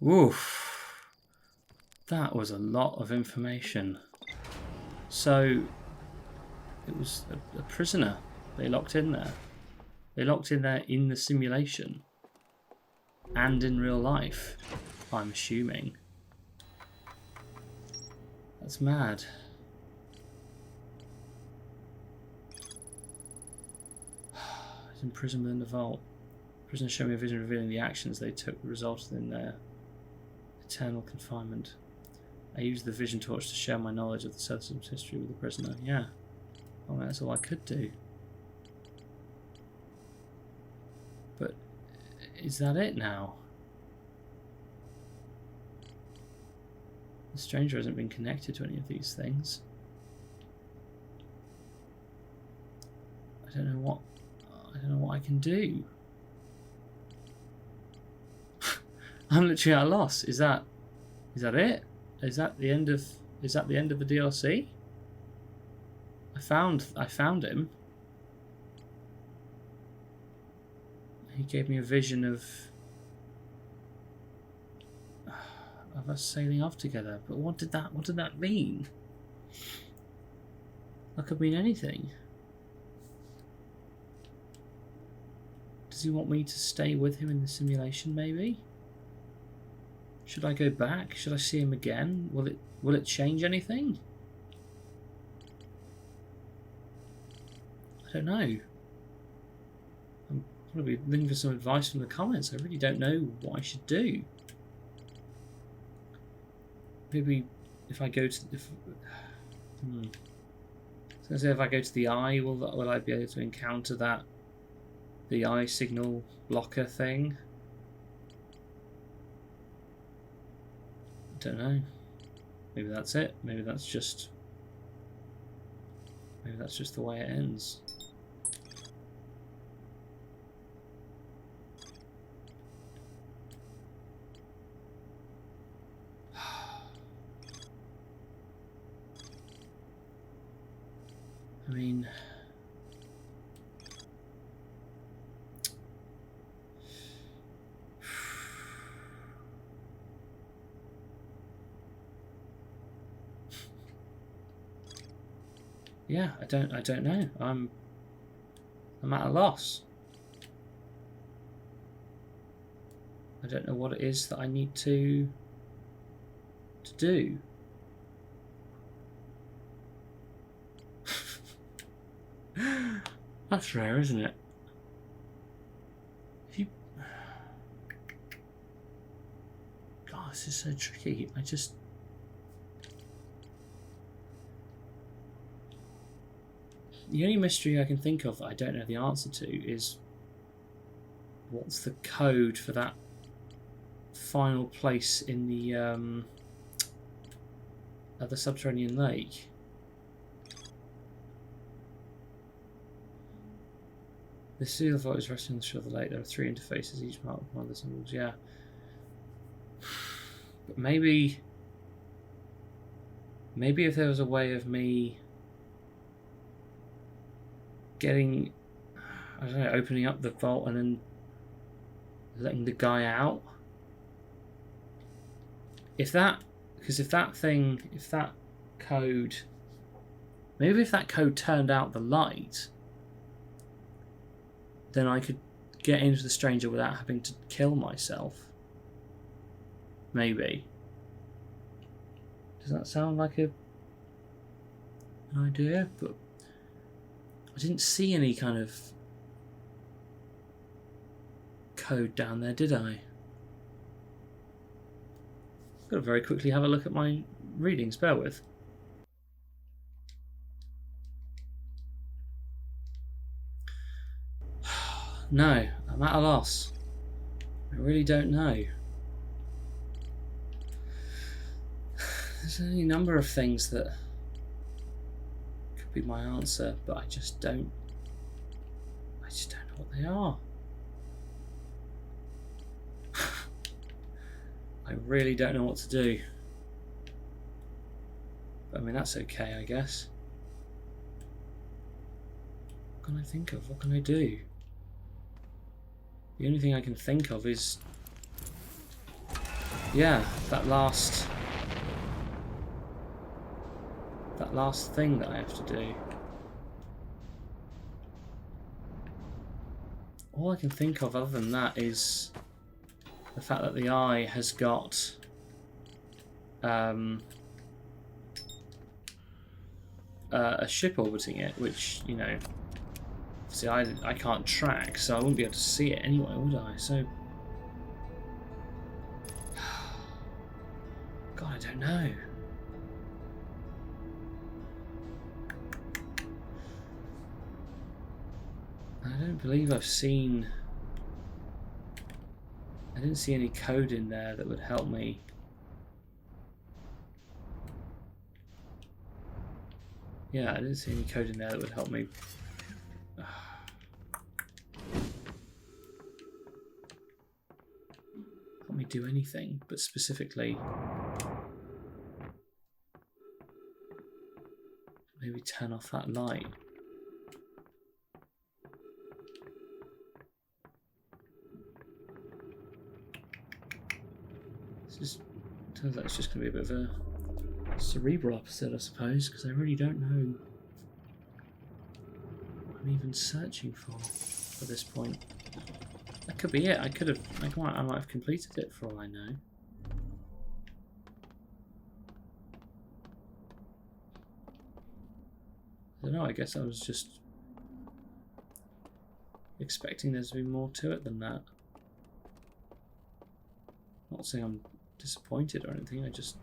Oof. That was a lot of information. So, it was a prisoner they locked in there. They locked in there in the simulation. And in real life, I'm assuming. That's mad. He's in prison within the vault. Prisoners show me a vision revealing the actions they took resulted in their eternal confinement. I used the vision torch to share my knowledge of the system's history with the prisoner. Yeah. Oh, that's all I could do. But is that it now? The stranger hasn't been connected to any of these things. I don't know what I can do. I'm literally at a loss. Is that it? Is that the end of the DLC? I found him. He gave me a vision of us sailing off together. But what did that mean? That could mean anything. Does he want me to stay with him in the simulation, maybe? Should I go back? Should I see him again? Will it change anything? I don't know. I'm probably looking for some advice from the comments. I really don't know what I should do. Maybe if I go to if I go to the eye, will I be able to encounter the eye signal blocker thing? I don't know. Maybe that's it. Maybe that's just the way it ends. I mean, yeah, I don't know. I'm at a loss. I don't know what it is that I need to do. That's rare, isn't it? God, this is so tricky. The only mystery I can think of that I don't know the answer to is what's the code for that final place in the at the subterranean lake. The seal vault is resting on the shore of the lake. There are 3 interfaces, each marked with one of the symbols. Yeah. But maybe if there was a way of me getting, I don't know, opening up the vault and then letting the guy out. If that code, maybe if that code turned out the light, then I could get into the stranger without having to kill myself. Maybe. Does that sound like an idea? But I didn't see any kind of code down there, did I? I've got to very quickly have a look at my readings, bear with. No, I'm at a loss. I really don't know. There's any number of things that could be my answer, but I just don't know what they are. I really don't know what to do. But I mean, that's okay, I guess. What can I think of? What can I do? The only thing I can think of is Yeah, that last thing that I have to do. All I can think of other than that is the fact that the eye has got a ship orbiting it, which, you know, see, I can't track, so I wouldn't be able to see it anyway, would I? So, God, I don't know. I don't believe I've seen... I didn't see any code in there that would help me. Yeah, I didn't see any code in there that would help me. Help me do anything, but specifically maybe turn off that light. Turns out it's just going to be a bit of a cerebral episode, I suppose, because I really don't know what I'm even searching for at this point. That could be it. I might have completed it for all I know. I don't know, I guess I was just expecting there to be more to it than that. Not saying I'm disappointed or anything, I just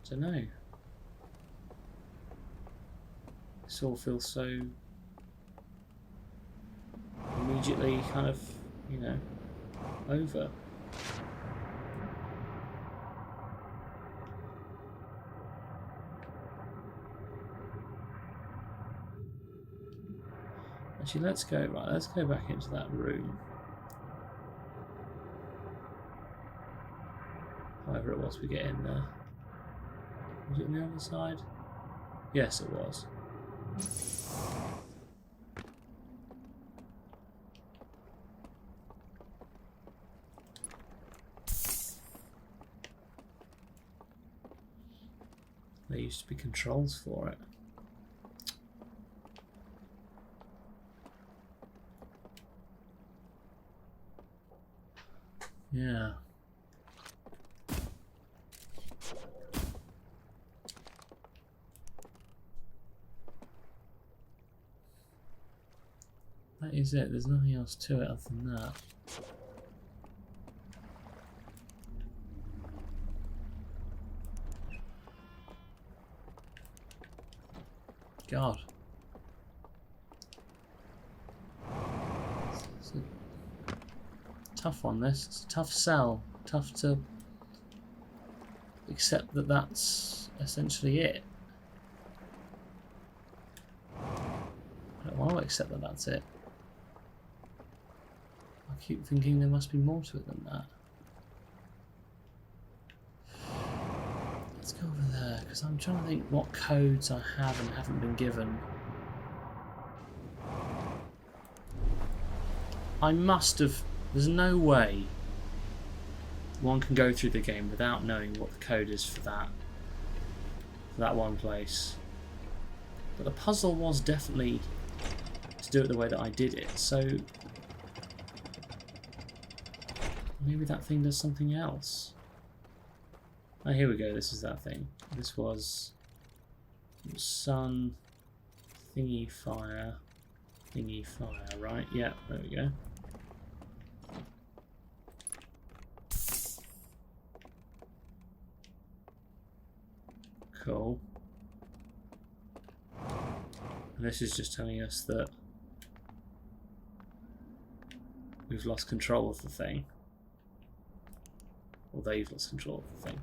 don't know. This all feels so immediately kind of, you know, over. Actually, let's go back into that room. However it was we get in there. Was it on the other side? Yes, it was. There used to be controls for it. Yeah. That is it. There's nothing else to it other than that. God. It's a tough one, this. It's a tough sell. Tough to accept that that's essentially it. I don't want to accept that that's it. I keep thinking there must be more to it than that. Let's go over there, because I'm trying to think what codes I have and haven't been given. I must have... There's no way one can go through the game without knowing what the code is for that one place. But the puzzle was definitely to do it the way that I did it, so maybe that thing does something else. Oh, here we go, this is that thing. This was sun, thingy fire, right? Yeah, there we go. Cool. And this is just telling us that we've lost control of the thing. Or they've lost control of the thing.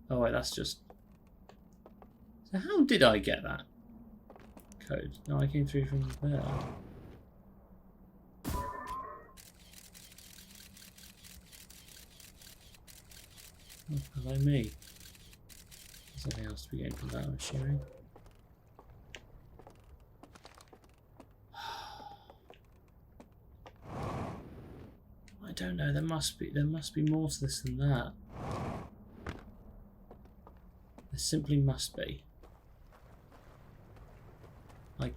Oh wait, that's just... So how did I get that code? No, I came through from there. Oh, hello me. There's something else to be gained from that, I'm assuming. don't know. There must be more to this than that. There simply must be. I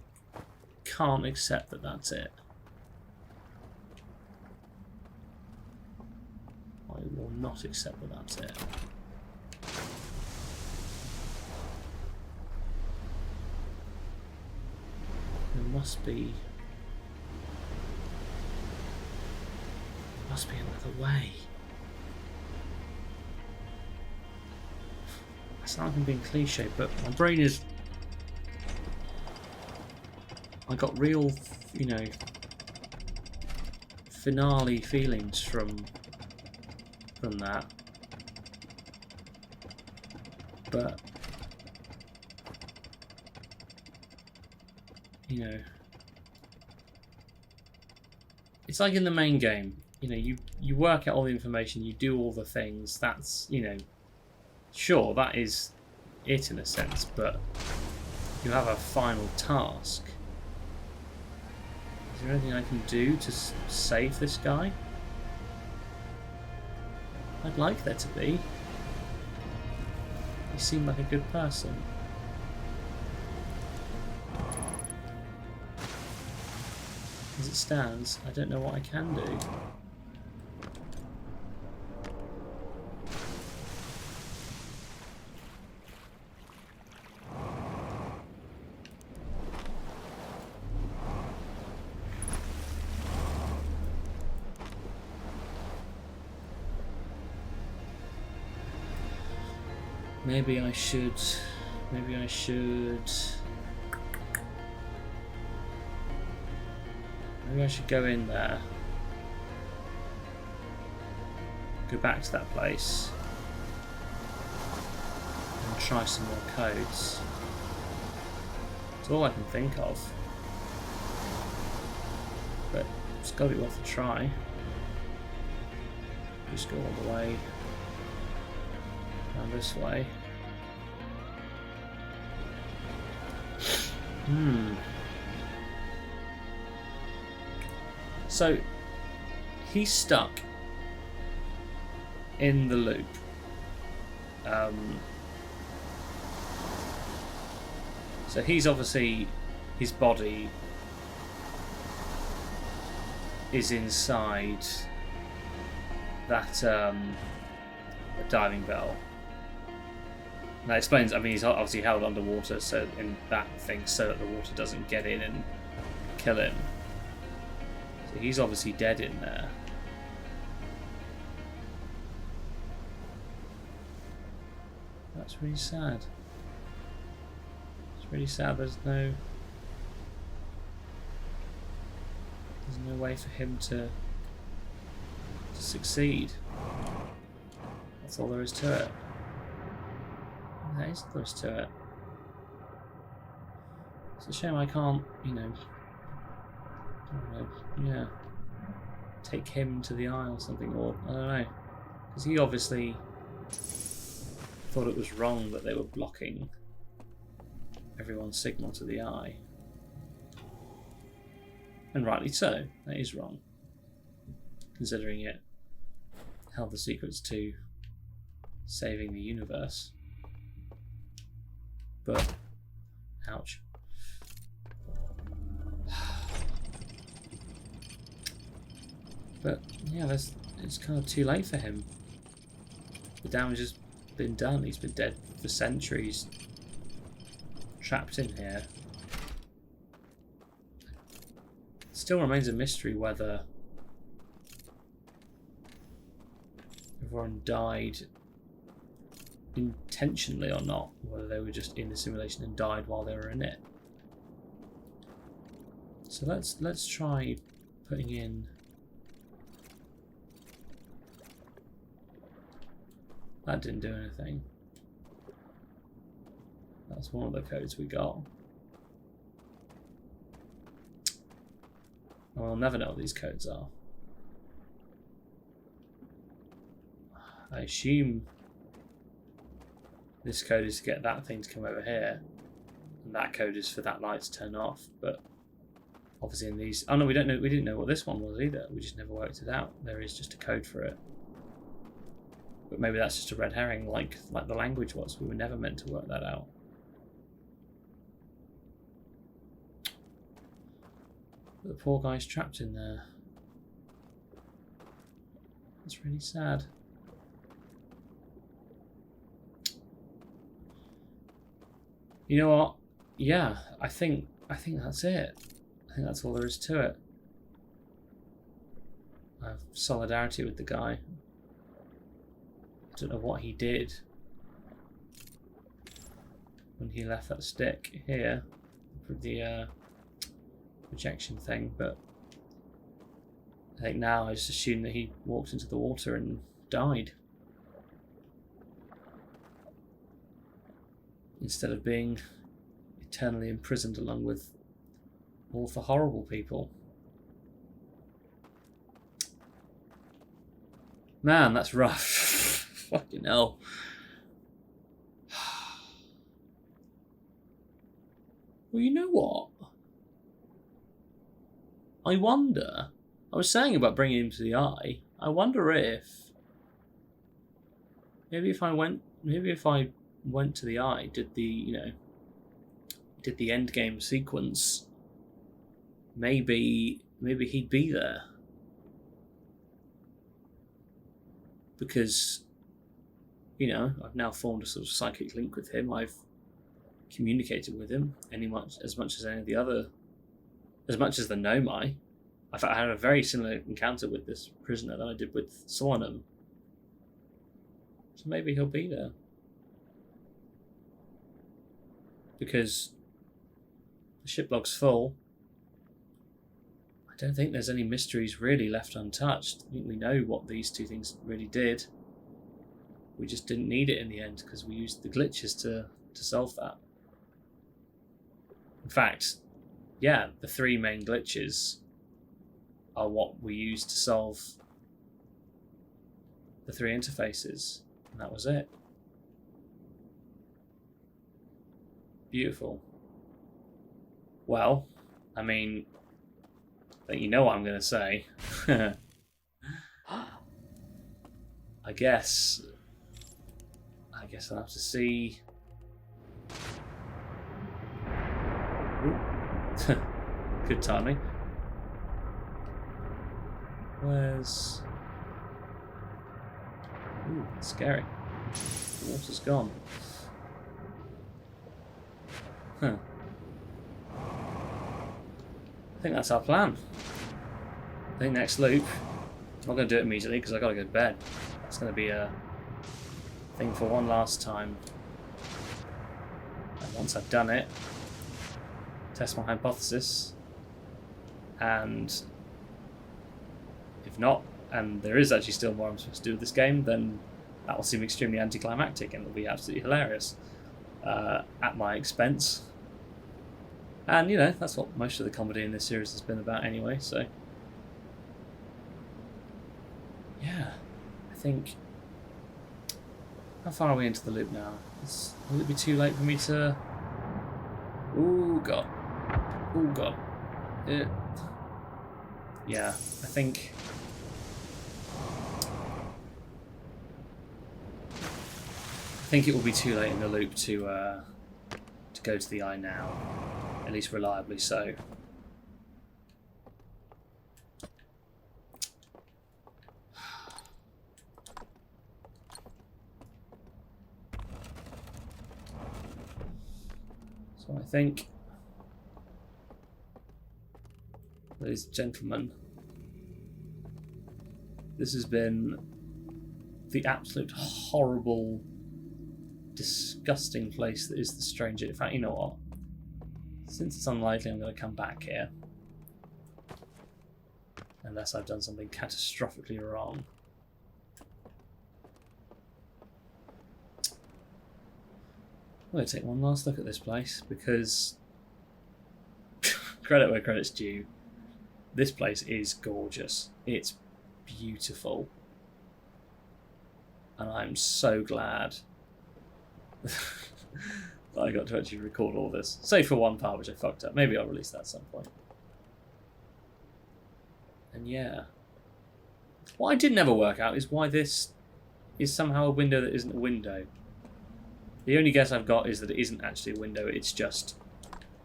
can't accept that that's it. I will not accept that that's it. There must be another way. I sound like I'm being cliche, but my brain is. I got real, you know, finale feelings from that, but you know, it's like in the main game. You know, you work out all the information, you do all the things. That's, you know, sure, that is it in a sense, but you have a final task. Is there anything I can do to save this guy? I'd like there to be. He seemed like a good person. As it stands, I don't know what I can do. Maybe I should go in there. Go back to that place. And try some more codes. It's all I can think of. But it's got to be worth a try. Just go all the way down this way. So he's stuck in the loop. So he's obviously, his body is inside that diving bell. That explains, I mean, he's obviously held underwater, so in that thing, so that the water doesn't get in and kill him. So he's obviously dead in there. That's really sad. It's really sad. There's no way for him to succeed. That's all there is to it. There is close to it. It's a shame I can't, you know, yeah, take him to the eye or something, or I don't know, because he obviously thought it was wrong that they were blocking everyone's signal to the eye, and rightly so. That is wrong, considering it held the secrets to saving the universe. But, ouch. But, yeah, it's kind of too late for him. The damage has been done. He's been dead for centuries. Trapped in here. Still remains a mystery whether everyone died intentionally or not, whether they were just in the simulation and died while they were in it. So let's try putting in that. Didn't do anything. That's one of the codes we got. I'll never know what these codes are. I assume this code is to get that thing to come over here, and that code is for that light to turn off, but obviously in these... Oh no, we didn't know what this one was either. We just never worked it out. There is just a code for it. But maybe that's just a red herring, like the language was. We were never meant to work that out. But the poor guy's trapped in there. It's really sad. You know what? Yeah, I think that's it. I think that's all there is to it. I have solidarity with the guy. I don't know what he did when he left that stick here for the projection thing, but I think now I just assume that he walked into the water and died instead of being eternally imprisoned along with all the horrible people. Man, that's rough. Fucking hell. Well, you know what? I wonder... I was saying about bringing him to the eye. I wonder if... Maybe if I went to the eye, did the end game sequence, maybe he'd be there. Because, I've now formed a sort of psychic link with him. I've communicated with him as much as any of the other, as much as the Nomai. I had a very similar encounter with this prisoner that I did with Solanum. So maybe he'll be there. Because the ship log's full. I don't think there's any mysteries really left untouched. I think we know what these two things really did. We just didn't need it in the end because we used the glitches to solve that. In fact, yeah, the three main glitches are what we used to solve the three interfaces, and that was it. Beautiful. Well, I mean, you know what I'm going to say. I guess I'll have to see. Good timing. Where's... Ooh, that's scary. The water's gone. Huh. I think that's our plan. I think next loop, I'm not going to do it immediately because I've got to go to bed. It's going to be a thing for one last time. And once I've done it, test my hypothesis, and if not, and there is actually still more I'm supposed to do with this game, then that will seem extremely anticlimactic and it'll be absolutely hilarious at my expense. And, that's what most of the comedy in this series has been about anyway, so... Yeah, I think... How far are we into the loop now? Will it be too late for me to... Ooh, God. Ooh, God. Yeah, I think it will be too late in the loop to go to the eye now, at least reliably so. So I think, ladies and gentlemen, this has been the absolute horrible, disgusting place that is the Stranger. In fact, you know what? Since it's unlikely I'm going to come back here, unless I've done something catastrophically wrong. I'm going to take one last look at this place because, credit where credit's due, this place is gorgeous. It's beautiful. And I'm so glad that I got to actually record all this. Save for one part which I fucked up. Maybe I'll release that at some point. And yeah. What I did never work out is why this is somehow a window that isn't a window. The only guess I've got is that it isn't actually a window, it's just,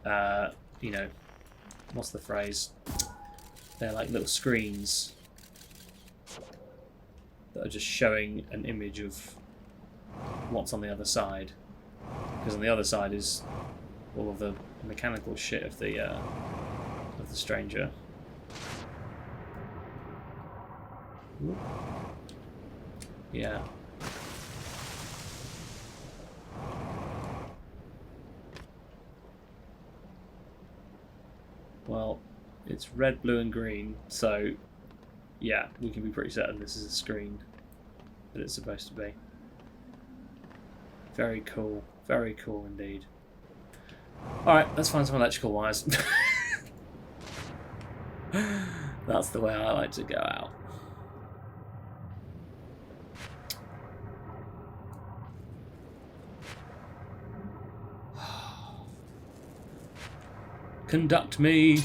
you know, what's the phrase? They're like little screens that are just showing an image of what's on the other side. Because on the other side is all of the mechanical shit of the stranger. Ooh. Yeah. Well, it's red, blue and green, so yeah, we can be pretty certain this is a screen that it's supposed to be. Very cool indeed. Alright, let's find some electrical wires. That's the way I like to go out. Conduct me.